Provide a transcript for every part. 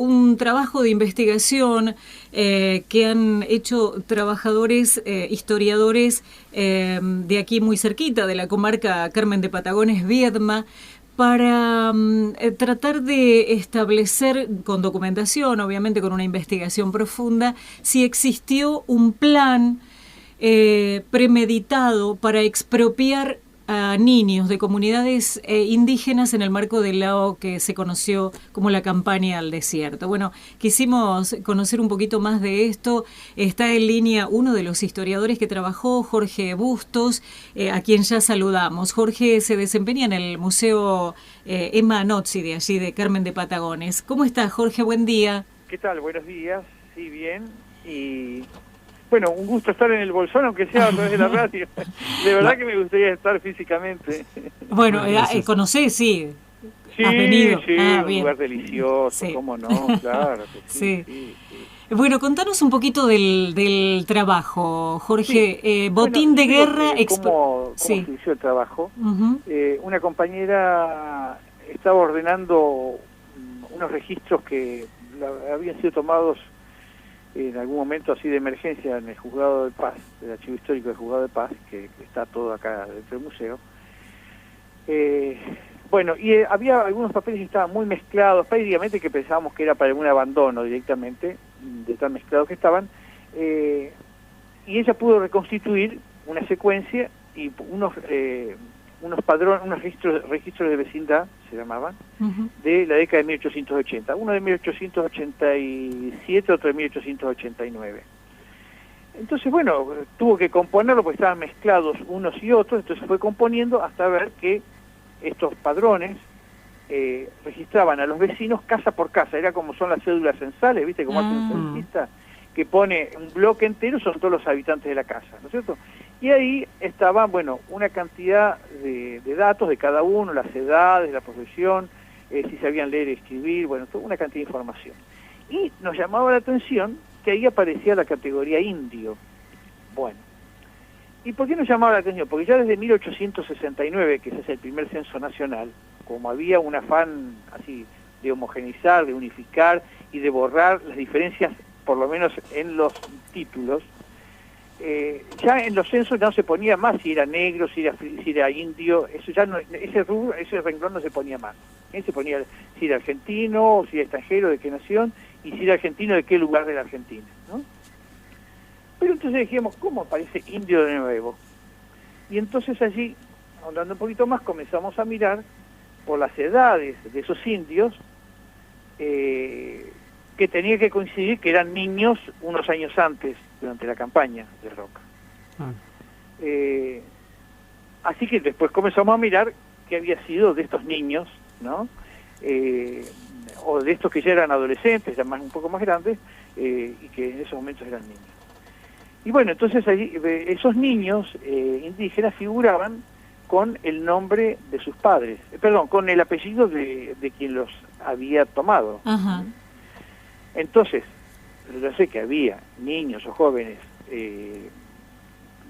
un trabajo de investigación que han hecho trabajadores, historiadores de aquí muy cerquita, de la comarca Carmen de Patagones, Viedma, para tratar de establecer con documentación, obviamente con una investigación profunda, si existió un plan premeditado para expropiar a niños de comunidades indígenas en el marco de lo que se conoció como la campaña al desierto. Bueno, quisimos conocer un poquito más de esto. Está en línea uno de los historiadores que trabajó, Jorge Bustos, a quien ya saludamos. Jorge se desempeña en el Museo Emma Nozzi de allí, de Carmen de Patagones. ¿Cómo estás, Jorge? Buen día. ¿Qué tal? Buenos días. Sí, bien. Y bueno, un gusto estar en el Bolsón, aunque sea a través de la radio. De verdad que me gustaría estar físicamente. Bueno, conocés, sí. Sí, ¿Has venido? sí, un bien. lugar delicioso, Sí. cómo no, claro que sí, Sí. sí, sí. Bueno, contanos un poquito del trabajo, Sí, Jorge. bueno, Botín yo de te digo guerra... cómo Sí. surgió el trabajo. Ujú. Una compañera estaba ordenando unos registros que habían sido tomados en algún momento así de emergencia en el Juzgado de Paz, el archivo histórico del Juzgado de Paz, que está todo acá dentro del museo. Bueno, y había algunos papeles que estaban muy mezclados, prácticamente que pensábamos que era para algún abandono directamente, de tan mezclados que estaban, y ella pudo reconstituir una secuencia y unos padrones, unos registros de vecindad, se llamaban, Uh-huh. de la década de 1880, uno de 1887, otro de 1889. Entonces, bueno, tuvo que componerlo porque estaban mezclados unos y otros, entonces fue componiendo hasta ver que estos padrones registraban a los vecinos casa por casa, era como son las cédulas censales, ¿viste? Como hace un censista, que pone un bloque entero, son todos los habitantes de la casa, ¿no es cierto? Y ahí estaban, bueno, una cantidad de datos de cada uno, las edades, la profesión, si sabían leer y escribir, bueno, toda una cantidad de información. Y nos llamaba la atención que ahí aparecía la categoría indio. Bueno, ¿y por qué nos llamaba la atención? Porque ya desde 1869, que ese es el primer censo nacional, como había un afán así de homogeneizar, de unificar y de borrar las diferencias, por lo menos en los títulos, ya en los censos no se ponía más si era negro, si era indio, eso ya no, ese renglón no se ponía más. Se ponía si era argentino, si era extranjero, de qué nación, y si era argentino, de qué lugar de la Argentina, ¿no? Pero entonces dijimos, ¿cómo aparece indio de nuevo? Y entonces allí, hablando un poquito más, comenzamos a mirar por las edades de esos indios, que tenía que coincidir que eran niños unos años antes, durante la campaña de Roca. Así que después comenzamos a mirar qué había sido de estos niños, ¿no? O de estos que ya eran adolescentes, ya un poco más grandes, y que en esos momentos eran niños. Y bueno, entonces allí, esos niños indígenas figuraban con el nombre de sus padres, perdón, con el apellido de quien los había tomado. Ajá. Entonces, yo sé que había niños o jóvenes de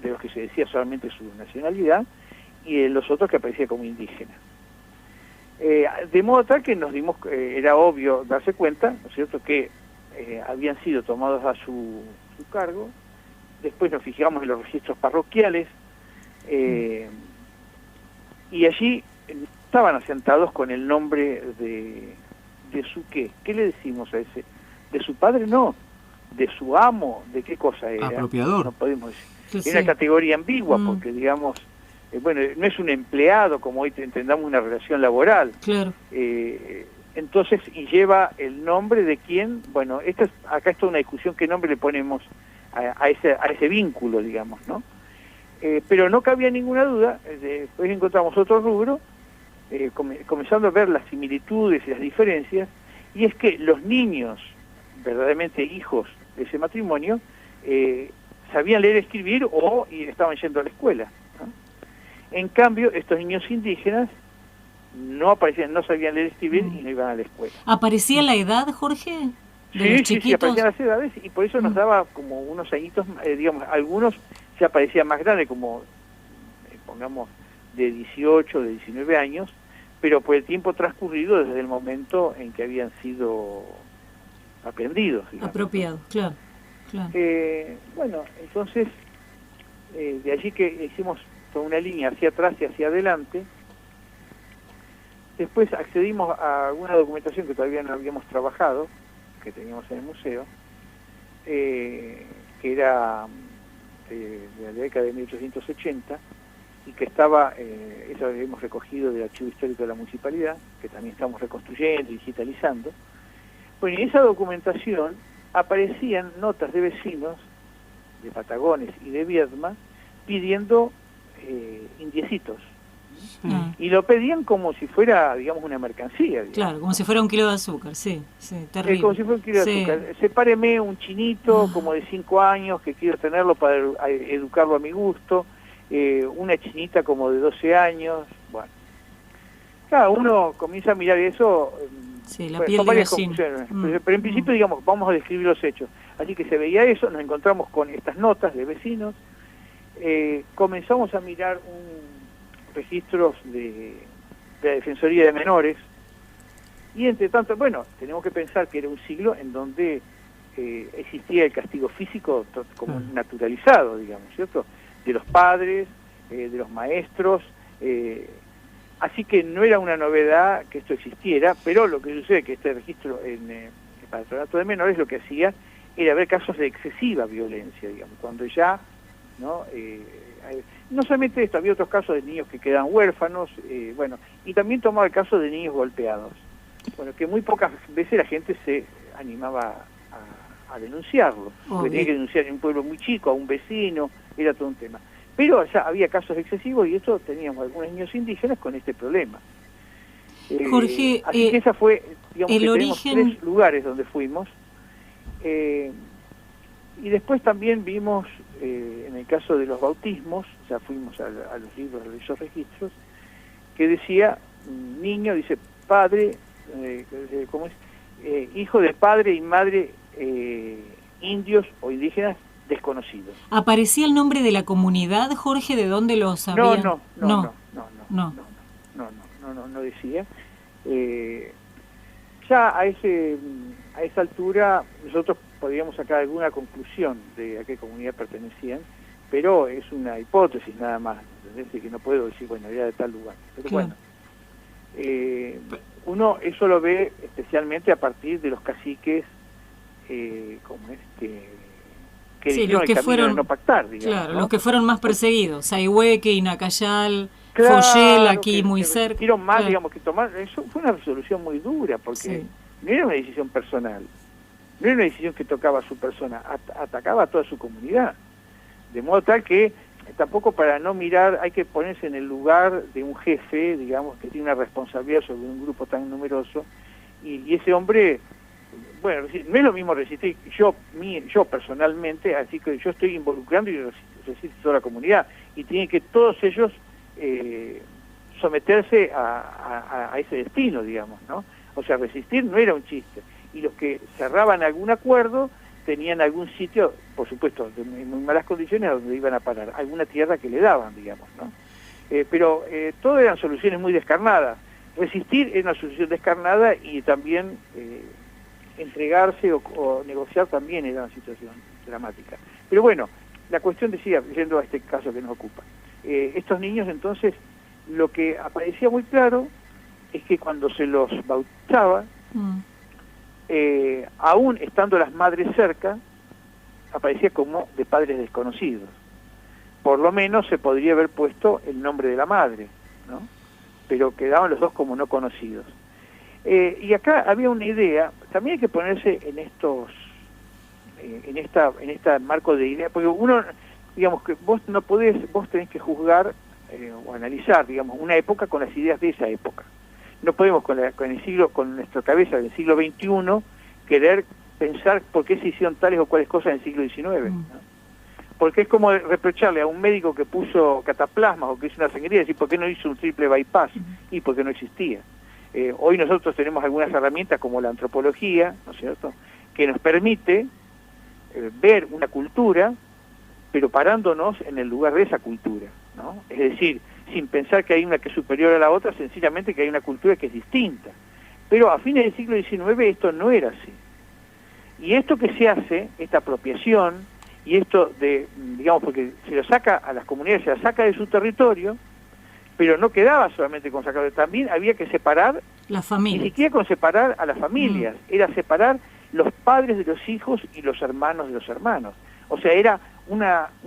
los que se decía solamente su nacionalidad y los otros que aparecían como indígenas. De modo tal que nos dimos, era obvio darse cuenta, ¿no es cierto?, que habían sido tomados a su cargo. Después nos fijamos en los registros parroquiales y allí estaban asentados con el nombre de su ¿qué? ¿Qué le decimos a ese? De su padre no, de su amo, ¿de qué cosa era? Apropiador. No podemos decir. Sí, Es una sí. categoría ambigua porque, digamos, bueno, no es un empleado como hoy entendamos una relación laboral. Claro. Entonces, y lleva el nombre de quién, bueno, acá está una discusión, qué nombre le ponemos a ese vínculo, digamos, ¿no? Pero no cabía ninguna duda, después encontramos otro rubro, comenzando a ver las similitudes y las diferencias, y es que los niños, verdaderamente hijos de ese matrimonio, sabían leer y escribir y estaban yendo a la escuela, ¿no? En cambio, estos niños indígenas no sabían leer y escribir y no iban a la escuela. ¿Aparecía la edad, Jorge? ¿De los chiquitos? Sí, aparecían las edades y por eso nos daba como unos añitos, digamos, algunos ya parecían más grandes, como, pongamos, de 18, de 19 años, pero por el tiempo transcurrido desde el momento en que habían sido aprendidos, digamos. Apropiados, claro, claro. Bueno, entonces, de allí que hicimos toda una línea hacia atrás y hacia adelante. Después accedimos a alguna documentación que todavía no habíamos trabajado, que teníamos en el museo, que era de la década de 1880, y que estaba, eso lo hemos recogido del Archivo Histórico de la Municipalidad, que también estamos reconstruyendo y digitalizando. Bueno, y en esa documentación aparecían notas de vecinos de Patagones y de Viedma pidiendo indiecitos. Y lo pedían como si fuera, digamos, una mercancía. Digamos. Claro, como si fuera un kilo de azúcar, sí, terrible. Como si fuera un kilo de azúcar. Sepáreme un chinito como de 5 años que quiero tenerlo para educarlo a mi gusto, una chinita como de 12 años, bueno. Cada uno comienza a mirar eso, sí, la piel de vecino. Pero en principio, digamos, vamos a describir los hechos. Así que se veía eso, nos encontramos con estas notas de vecinos, comenzamos a mirar registros de la Defensoría de Menores, y entre tanto, bueno, tenemos que pensar que era un siglo en donde existía el castigo físico como naturalizado, digamos, ¿cierto? De los padres, de los maestros, así que no era una novedad que esto existiera, pero lo que sucede es que este registro en el Patronato de Menores lo que hacía era ver casos de excesiva violencia, digamos, cuando ya, ¿no? No solamente esto, había otros casos de niños que quedan huérfanos, bueno, y también tomaba el caso de niños golpeados. Bueno, que muy pocas veces la gente se animaba a denunciarlo, porque tenía que denunciar en un pueblo muy chico, a un vecino, era todo un tema. Pero ya había casos excesivos y esto teníamos algunos niños indígenas con este problema. Jorge, así que esa fue, digamos, el que origen... tenemos 3 lugares donde fuimos. Y después también vimos, en el caso de los bautismos, ya fuimos a los libros de esos registros, que decía, niño, dice, padre, ¿cómo es? Hijo de padre y madre indios o indígenas desconocidos. ¿Aparecía el nombre de la comunidad, Jorge, de dónde los habían? No decía. Ya a esa altura nosotros podríamos sacar alguna conclusión de a qué comunidad pertenecían, pero es una hipótesis nada más, ¿entendés? Que no puedo decir, bueno, era de tal lugar. Pero claro. Bueno, uno eso lo ve especialmente a partir de los caciques, como es que sí, los que fueron no pactar, digamos, claro, ¿no? los que fueron más perseguidos, Saihueque, Inacayal, Foyel, aquí muy cerca. Más, claro. Digamos, que tomar, eso fue una resolución muy dura, porque sí. No era una decisión personal, no era una decisión que tocaba a su persona, atacaba a toda su comunidad, de modo tal que tampoco, para no mirar, hay que ponerse en el lugar de un jefe, digamos, que tiene una responsabilidad sobre un grupo tan numeroso, y ese hombre, bueno, no es lo mismo resistir yo personalmente, así que yo estoy involucrando y resistir toda la comunidad, y tienen que todos ellos someterse a ese destino, digamos, ¿no? O sea, resistir no era un chiste, y los que cerraban algún acuerdo tenían algún sitio, por supuesto, en muy malas condiciones, a donde iban a parar, alguna tierra que le daban, digamos, ¿no? Pero todo eran soluciones muy descarnadas. Resistir era una solución descarnada, y también entregarse o negociar también era una situación dramática. Pero bueno, la cuestión decía, yendo a este caso que nos ocupa, estos niños entonces, lo que aparecía muy claro es que cuando se los bautizaba, aún estando las madres cerca, aparecía como de padres desconocidos. Por lo menos se podría haber puesto el nombre de la madre, ¿no? Pero quedaban los dos como no conocidos. Y acá había una idea, también hay que ponerse en esta marco de idea, porque uno, digamos, que vos no podés, vos tenés que juzgar o analizar, digamos, una época con las ideas de esa época. No podemos con nuestra cabeza del siglo XXI querer pensar por qué se hicieron tales o cuales cosas en el siglo XIX, ¿no? Porque es como reprocharle a un médico que puso cataplasmas o que hizo una sangría, decir, ¿por qué no hizo un triple bypass? Y porque no existía. Hoy nosotros tenemos algunas herramientas como la antropología, ¿no es cierto?, que nos permite ver una cultura, pero parándonos en el lugar de esa cultura, ¿no? Es decir, sin pensar que hay una que es superior a la otra, sencillamente que hay una cultura que es distinta. Pero a fines del siglo XIX esto no era así. Y esto que se hace, esta apropiación, y esto de, digamos, porque se lo saca a las comunidades, se las saca de su territorio, pero no quedaba solamente con sacarlo, también había que separar, la familia. ni siquiera con separar a las familias, era separar los padres de los hijos y los hermanos de los hermanos. O sea, era un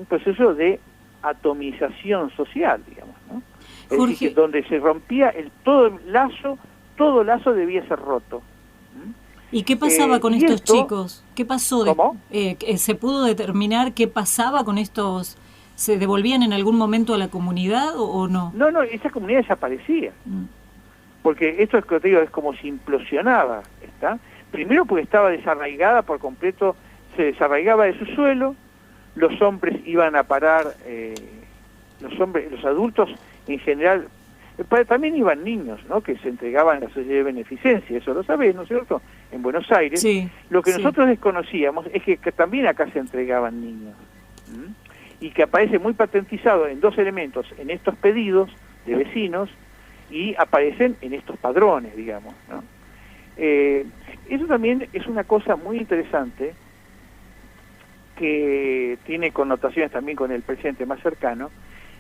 proceso de atomización social, digamos, ¿no? Es Jorge, decir, que donde se rompía todo lazo debía ser roto. ¿Y qué pasaba con estos chicos? ¿Qué pasó? ¿Cómo? ¿Se pudo determinar qué pasaba con estos? ¿Se devolvían en algún momento a la comunidad o no? No, esa comunidad desaparecía. Porque esto es que te digo, es como si implosionaba, ¿está? Primero porque estaba desarraigada por completo, se desarraigaba de su suelo, los hombres iban a parar, los adultos en general, también iban niños, ¿no? Que se entregaban a la sociedad de beneficencia, eso lo sabés, ¿no es cierto? En Buenos Aires. Sí, lo que nosotros desconocíamos es que también acá se entregaban niños. Y que aparece muy patentizado en dos elementos, en estos pedidos de vecinos, y aparecen en estos padrones, digamos, ¿no? Eso también es una cosa muy interesante que tiene connotaciones también con el presente más cercano,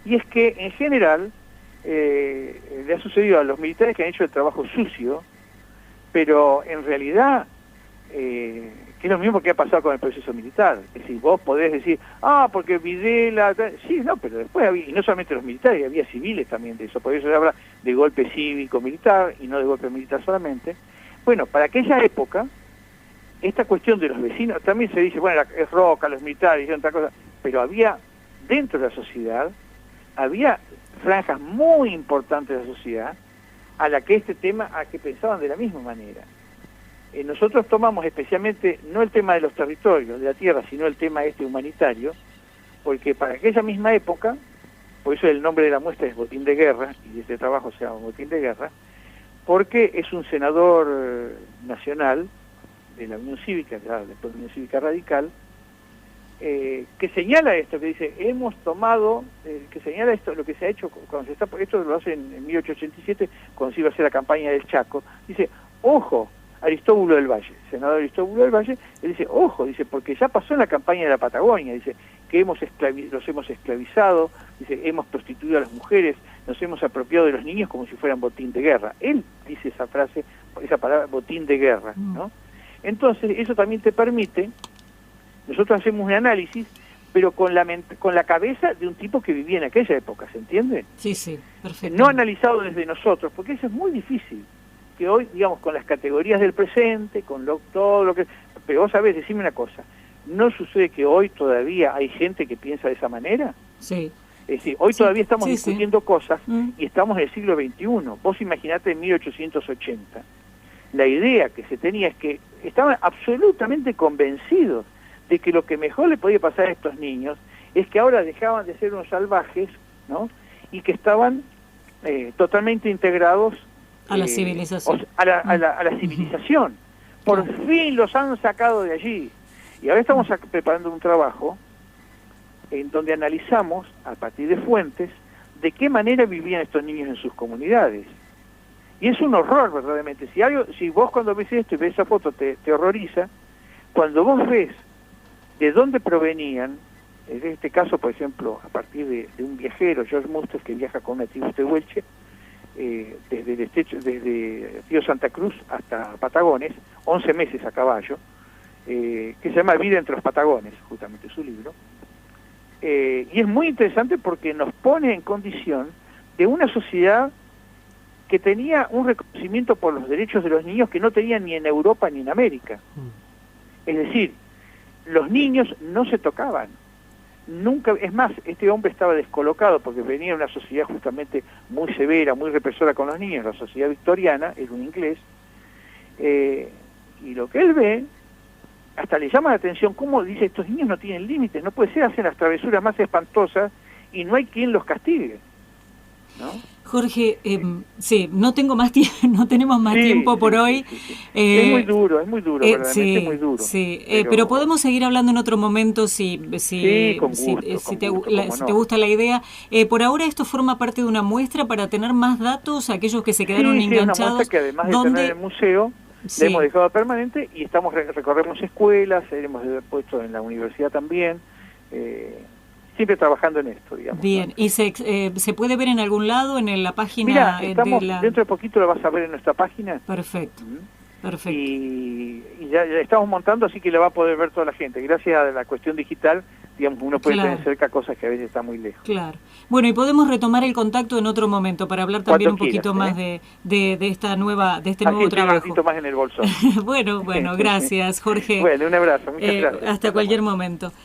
y es que en general le ha sucedido a los militares que han hecho el trabajo sucio, pero en realidad que es lo mismo que ha pasado con el proceso militar. Es decir, vos podés decir, porque Videla... Sí, no, pero después había, y no solamente los militares, había civiles también de eso, por eso se habla de golpe cívico-militar y no de golpe militar solamente. Bueno, para aquella época, esta cuestión de los vecinos, también se dice, bueno, es Roca, los militares, y otra cosa, pero había, dentro de la sociedad, había franjas muy importantes de la sociedad a la que a que pensaban de la misma manera. Nosotros tomamos especialmente, no el tema de los territorios, de la tierra, sino el tema humanitario, porque para aquella misma época, por eso el nombre de la muestra es Botín de Guerra, y este trabajo se llama Botín de Guerra, porque es un senador nacional de la Unión Cívica, después de la Unión Cívica Radical, que señala esto, que dice, hemos tomado, que señala esto, lo que se ha hecho, cuando se está, esto lo hace en 1887, cuando se iba a hacer la campaña del Chaco, dice, ojo, Aristóbulo del Valle, senador Aristóbulo del Valle, él dice, ojo, dice, porque ya pasó en la campaña de la Patagonia, dice, que los hemos esclavizado, dice, hemos prostituido a las mujeres, nos hemos apropiado de los niños como si fueran botín de guerra. Él dice esa frase, esa palabra, botín de guerra, ¿no? Entonces, eso también te permite, nosotros hacemos un análisis, pero con la cabeza de un tipo que vivía en aquella época, ¿se entiende? Sí, perfecto. No analizado desde nosotros, porque eso es muy difícil, que hoy, digamos, con las categorías del presente, con todo lo que... Pero vos sabés, decime una cosa, ¿no sucede que hoy todavía hay gente que piensa de esa manera? Sí. Es decir, hoy todavía estamos discutiendo cosas y estamos en el siglo XXI. Vos imaginate en 1880. La idea que se tenía es que estaban absolutamente convencidos de que lo que mejor le podía pasar a estos niños es que ahora dejaban de ser unos salvajes, ¿no? Y que estaban totalmente integrados a la civilización. A la civilización. Por fin los han sacado de allí. Y ahora estamos preparando un trabajo en donde analizamos, a partir de fuentes, de qué manera vivían estos niños en sus comunidades. Y es un horror, verdaderamente. Si vos cuando ves esto y ves esa foto te horroriza, cuando vos ves de dónde provenían, en este caso, por ejemplo, a partir de un viajero, George Muster, que viaja con una tribu tehuelche, desde el estrecho, desde Río Santa Cruz hasta Patagones, 11 meses a caballo, que se llama Vida entre los Patagones, justamente su libro, y es muy interesante porque nos pone en condición de una sociedad que tenía un reconocimiento por los derechos de los niños que no tenían ni en Europa ni en América. Es decir, los niños no se tocaban. Nunca, es más, este hombre estaba descolocado porque venía de una sociedad justamente muy severa, muy represora con los niños, la sociedad victoriana, es un inglés, y lo que él ve, hasta le llama la atención cómo dice, estos niños no tienen límites, no puede ser, hacen las travesuras más espantosas y no hay quien los castigue, ¿no? Jorge, sí, no tengo más no tenemos más tiempo por hoy. Sí. Es muy duro, verdaderamente sí, es muy duro. Sí, pero podemos seguir hablando en otro momento si te gusta la idea. Por ahora esto forma parte de una muestra para tener más datos, aquellos que se quedaron enganchados. Sí, una muestra que además de tener el museo, Sí. La hemos dejado permanente y recorremos escuelas, hemos puesto en la universidad también, siempre trabajando en esto, digamos. Bien, ¿no? ¿y se puede ver en algún lado, en la página? Mira, dentro de poquito lo vas a ver en nuestra página. Perfecto, perfecto. Y ya estamos montando, así que la va a poder ver toda la gente. Gracias a la cuestión digital, digamos, uno puede tener cerca cosas que a veces están muy lejos. Claro. Bueno, y podemos retomar el contacto en otro momento para hablar también Cuando un poquito quieras, más de esta de este nuevo trabajo. Un ratito más en el bolsón. Bueno, gracias, Jorge. Bueno, un abrazo, muchas gracias. Hasta cualquier momento.